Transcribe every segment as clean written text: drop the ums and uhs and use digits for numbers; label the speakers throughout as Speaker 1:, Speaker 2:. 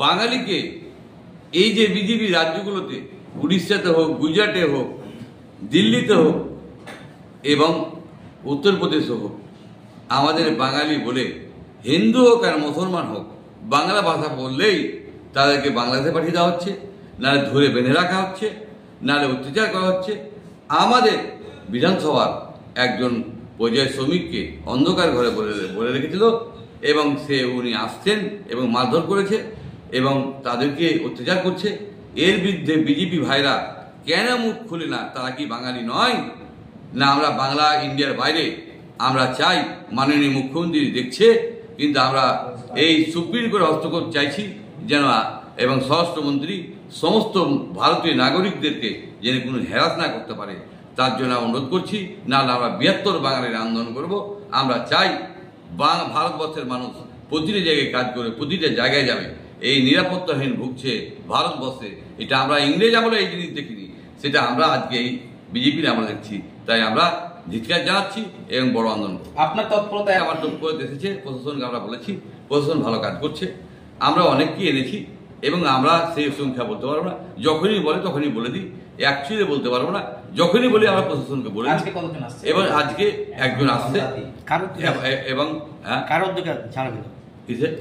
Speaker 1: বাঙালিকে এই যে বিজেপি রাজ্যগুলোতে উড়িষ্যাতে হোক, গুজরাটে হোক, দিল্লিতে হোক এবং উত্তরপ্রদেশে হোক, আমাদের বাঙালি বলে হিন্দু হোক আর মুসলমান হোক, বাংলা ভাষা বললেই তাদেরকে বাংলাদেশে পাঠিয়ে দেওয়া হচ্ছে, নাহলে ধরে বেঁধে রাখা হচ্ছে, নাহলে অত্যাচার করা হচ্ছে। আমাদের বিধানসভার একজন পর্যায় শ্রমিককে অন্ধকার ঘরে বলে রেখেছিল এবং উনি আসছেন এবং মারধর করেছে এবং তাদেরকে অত্যাচার করছে। এর বিরুদ্ধে বিজেপি ভাইরা কেন মুখ খুলে না? তারা কি বাঙালি নয়? না আমরা বাংলা ইন্ডিয়ার বাইরে? আমরা চাই, মাননীয় মুখ্যমন্ত্রী দেখছে, কিন্তু আমরা এই সুপ্রিম কোর্টে হস্তক্ষেপ চাইছি যেন, এবং স্বরাষ্ট্রমন্ত্রী সমস্ত ভারতীয় নাগরিকদেরকে যেন কোনো হ্যারাস না করতে পারে, তার জন্য অনুরোধ করছি। নাহলে আমরা বৃহত্তর বাঙালির আন্দোলন করব। আমরা চাই ভারতবর্ষের মানুষ প্রতিটা জায়গায় কাজ করে প্রতিটা জায়গায় যাবে। এই নিরাপত্তাহীন ভুগছে ভারতবর্ষে, এটা আমরা ইংরেজ আমলে এই জিনিস দেখিনি, সেটা আমরা আজকে এই বিজেপির আমরা দেখছি। তাই আমরা ধিক্কার জানাচ্ছি এবং বড় আন্দোলন।
Speaker 2: আপনার তৎপরতায়
Speaker 1: আমার তৎপরতা এসেছে, প্রশাসনকে আমরা বলেছি, প্রশাসন ভালো কাজ করছে। আমরা অনেককেই এনেছি এবং আমরা সেই সংখ্যা বলতে পারবো না, যখনই বলে তখনই বলে দিই। অ্যাকচুয়ালি বলতে পারবো না, যখনই বলি আমরা প্রশাসনকে বলে দিই। এবং আজকে একজন আসছে এবং
Speaker 2: কার উদ্যোগে ছাড়া পেল?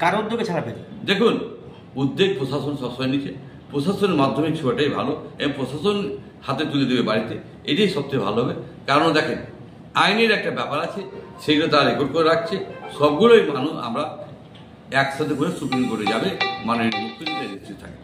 Speaker 2: কার উদ্যোগে ছাড়া পেল?
Speaker 1: দেখুন, উদ্যোগ প্রশাসন সবসময় নিচ্ছে, প্রশাসনের মাধ্যমে ছোঁয়াটাই ভালো এবং প্রশাসন হাতে তুলে দেবে বাড়িতে, এটাই সবচেয়ে ভালো হবে। কারণ দেখেন, আইনের একটা ব্যাপার আছে, সেগুলো তারা রেকর্ড করে রাখছে। সবগুলোই মানুষ আমরা একসাথে করে সুপ্রিম কোর্টে যাবে, মাননীয় মুখ্যমন্ত্রী নিশ্চিত থাকে।